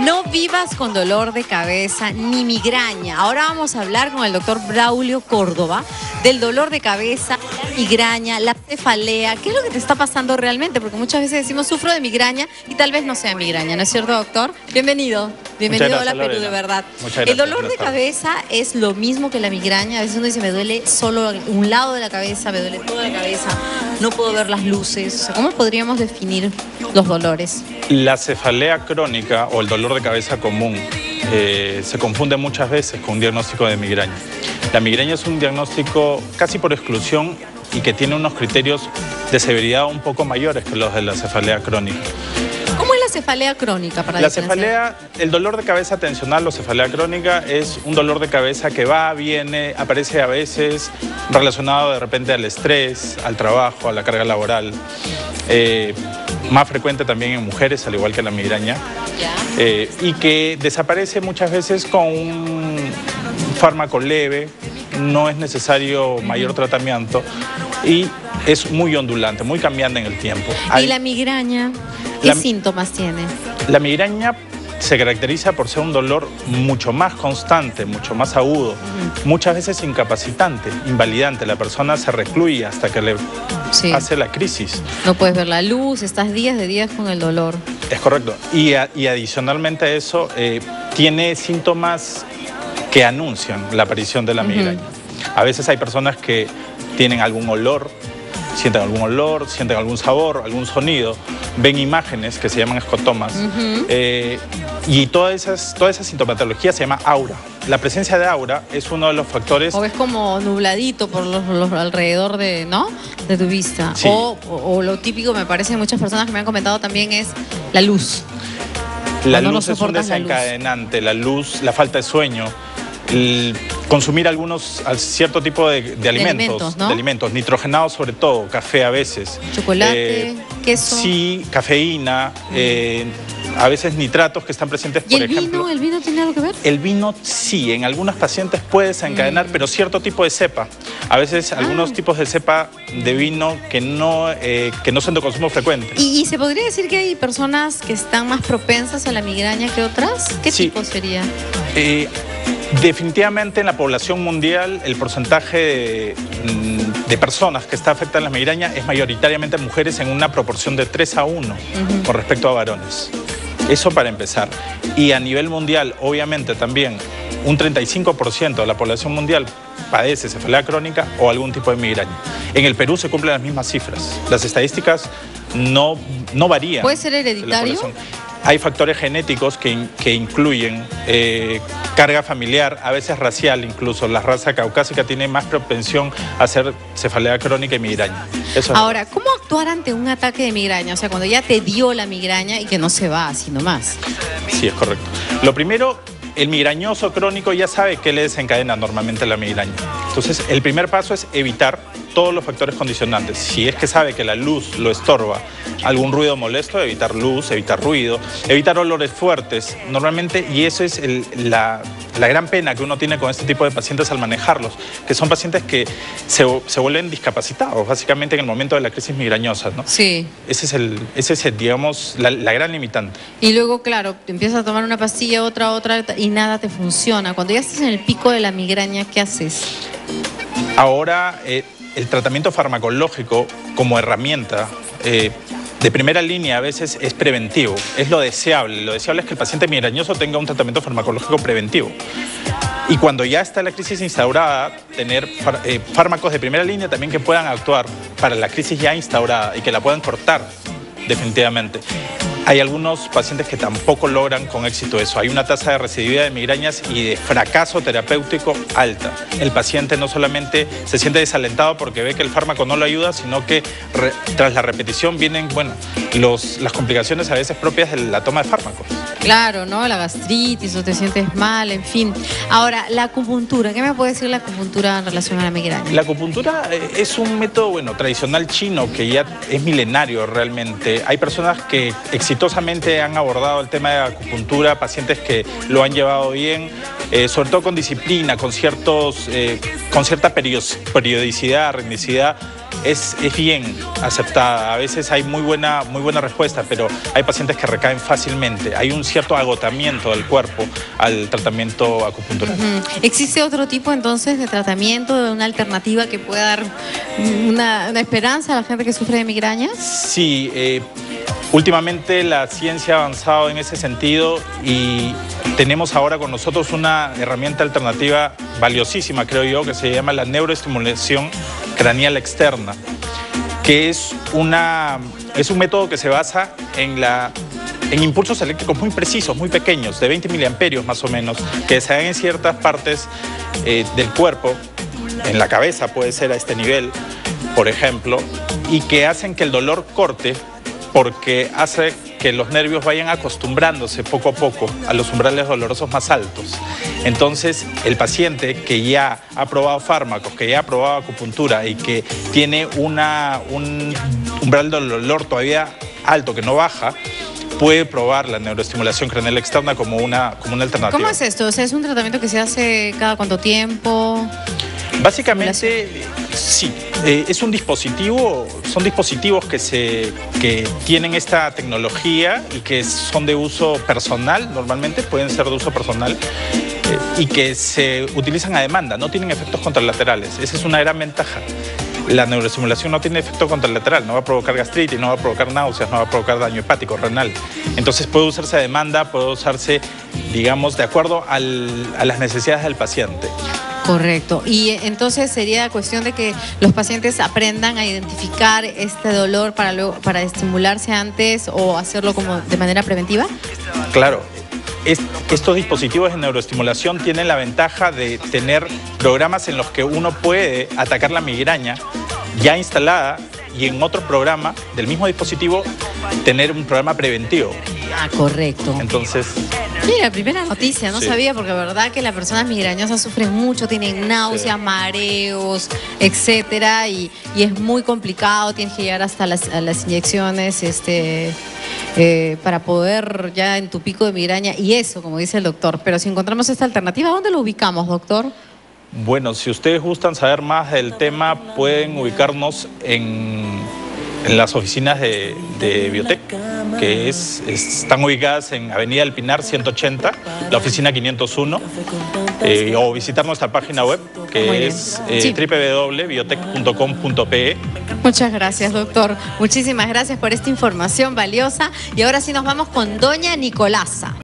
No vivas con dolor de cabeza ni migraña. Ahora vamos a hablar con el doctor Braulio Córdoba del dolor de cabeza, la migraña, la cefalea. ¿Qué es lo que te está pasando realmente? Porque muchas veces decimos sufro de migraña y tal vez no sea migraña, ¿no es cierto, doctor? Bienvenido. Bienvenido a la Perú, de verdad. El dolor de cabeza es lo mismo que la migraña. A veces uno dice, me duele solo un lado de la cabeza, me duele toda la cabeza, no puedo ver las luces. O sea, ¿cómo podríamos definir los dolores? La cefalea crónica o el dolor de cabeza común se confunde muchas veces con un diagnóstico de migraña. La migraña es un diagnóstico casi por exclusión y que tiene unos criterios de severidad un poco mayores que los de la cefalea crónica. ¿Cómo es la cefalea crónica? La cefalea, el dolor de cabeza tensional o cefalea crónica es un dolor de cabeza que va, viene, aparece a veces relacionado de repente al estrés, al trabajo, a la carga laboral. Más frecuente también en mujeres, al igual que la migraña. Y que desaparece muchas veces con un fármaco leve, no es necesario mayor tratamiento y es muy ondulante, muy cambiante en el tiempo. ¿Y la migraña? ¿Qué síntomas tiene? La migraña se caracteriza por ser un dolor mucho más constante, mucho más agudo, muchas veces incapacitante, invalidante. La persona se recluye hasta que le hace la crisis. No puedes ver la luz, estás días de días con el dolor. Es correcto. Y adicionalmente a eso, tiene síntomas que anuncian la aparición de la migraña. A veces hay personas que tienen algún olor, sienten algún sabor, algún sonido, ven imágenes que se llaman escotomas y toda esa sintomatología se llama aura. La presencia de aura es uno de los factores... O ves como nubladito por los alrededor de, ¿no?, de tu vista. Sí. O lo típico, me parece, muchas personas que me han comentado también es la luz. La luz es un desencadenante, la luz, la falta de sueño. Consumir cierto tipo de alimentos, ¿no? De alimentos, nitrogenados sobre todo, café a veces. Chocolate, queso. Sí, cafeína, a veces nitratos que están presentes, por ejemplo. ¿El vino tiene algo que ver? El vino sí, en algunos pacientes puede desencadenar, pero cierto tipo de cepa. A veces algunos tipos de cepa de vino que no son de consumo frecuente. ¿Y se podría decir que hay personas que están más propensas a la migraña que otras? ¿Qué tipo sería? Definitivamente en la población mundial el porcentaje de personas que está afectada a la migraña es mayoritariamente mujeres en una proporción de 3:1 con respecto a varones. Eso para empezar. Y a nivel mundial, obviamente también, un 35% de la población mundial padece cefalea crónica o algún tipo de migraña. En el Perú se cumplen las mismas cifras. Las estadísticas no varían. ¿Puede ser hereditario? Hay factores genéticos que incluyen carga familiar, a veces racial incluso. La raza caucásica tiene más propensión a hacer cefalea crónica y migraña. Ahora, ¿cómo actuar ante un ataque de migraña? O sea, cuando ya te dio la migraña y que no se va así nomás. Sí, es correcto. Lo primero, el migrañoso crónico ya sabe qué le desencadena normalmente la migraña. Entonces, el primer paso es evitar todos los factores condicionantes. Si es que sabe que la luz lo estorba, algún ruido molesto, evitar luz, evitar ruido, evitar olores fuertes. Normalmente, y eso es la gran pena que uno tiene con este tipo de pacientes al manejarlos, que son pacientes que se vuelven discapacitados, básicamente en el momento de la crisis migrañosa, ¿no? Sí. Ese es digamos, la gran limitante. Y luego, claro, te empiezas a tomar una pastilla, otra, y nada te funciona. Cuando ya estás en el pico de la migraña, ¿qué haces? Ahora, el tratamiento farmacológico como herramienta de primera línea a veces es preventivo, es lo deseable. Lo deseable es que el paciente migrañoso tenga un tratamiento farmacológico preventivo. Y cuando ya está la crisis instaurada, tener fármacos de primera línea también que puedan actuar para la crisis ya instaurada y que la puedan cortar definitivamente. Hay algunos pacientes que tampoco logran con éxito eso. Hay una tasa de recidividad de migrañas y de fracaso terapéutico alta. El paciente no solamente se siente desalentado porque ve que el fármaco no lo ayuda, sino que tras la repetición vienen, las complicaciones a veces propias de la toma de fármacos. Claro, ¿no? La gastritis o te sientes mal, en fin. Ahora, la acupuntura. ¿Qué me puede decir la acupuntura en relación a la migraña? La acupuntura es un método, tradicional chino que ya es milenario realmente. Hay personas que exitosamente han abordado el tema de la acupuntura, pacientes que lo han llevado bien, sobre todo con disciplina, con cierta periodicidad, ritmicidad, es bien aceptada. A veces hay muy buena respuesta, pero hay pacientes que recaen fácilmente. Hay un cierto agotamiento del cuerpo al tratamiento acupuntural. ¿Existe otro tipo entonces de tratamiento, de una alternativa que pueda dar una esperanza a la gente que sufre de migrañas? Sí, últimamente la ciencia ha avanzado en ese sentido y tenemos ahora con nosotros una herramienta alternativa valiosísima, creo yo, que se llama la neuroestimulación craneal externa, que es un método que se basa en impulsos eléctricos muy precisos, muy pequeños, de 20 miliamperios más o menos, que se dan en ciertas partes del cuerpo, en la cabeza puede ser a este nivel, por ejemplo, y que hacen que el dolor corte, porque hace que los nervios vayan acostumbrándose poco a poco a los umbrales dolorosos más altos. Entonces, el paciente que ya ha probado fármacos, que ya ha probado acupuntura y que tiene un umbral del dolor todavía alto, que no baja, puede probar la neuroestimulación craneal externa como una alternativa. ¿Cómo es esto? O sea, ¿es un tratamiento que se hace cada cuánto tiempo? Básicamente, sí. Es un dispositivo, son dispositivos que tienen esta tecnología y que son de uso personal, normalmente pueden ser de uso personal, y que se utilizan a demanda, no tienen efectos contralaterales. Esa es una gran ventaja. La neuroestimulación no tiene efecto contralateral, no va a provocar gastritis, no va a provocar náuseas, no va a provocar daño hepático, renal. Entonces puede usarse a demanda, puede usarse, digamos, de acuerdo a las necesidades del paciente. Correcto. Y entonces sería cuestión de que los pacientes aprendan a identificar este dolor para estimularse antes o hacerlo como de manera preventiva. Claro. Estos dispositivos de neuroestimulación tienen la ventaja de tener programas en los que uno puede atacar la migraña ya instalada y en otro programa del mismo dispositivo tener un programa preventivo. Ah, correcto. Entonces... Mira, primera noticia, no sí. Sabía, porque la verdad que las personas migrañosas sufren mucho, tienen náuseas, sí, mareos, etcétera, y es muy complicado, tienes que llegar hasta las inyecciones para poder ya en tu pico de migraña, y eso, como dice el doctor. Pero si encontramos esta alternativa, ¿dónde lo ubicamos, doctor? Bueno, si ustedes gustan saber más del tema, pueden ubicarnos en las oficinas de Biotech, que están ubicadas en Avenida El Pinar 180, la oficina 501, o visitar nuestra página web, que es www.biotech.com.pe. Muchas gracias, doctor. Muchísimas gracias por esta información valiosa. Y ahora sí nos vamos con doña Nicolasa.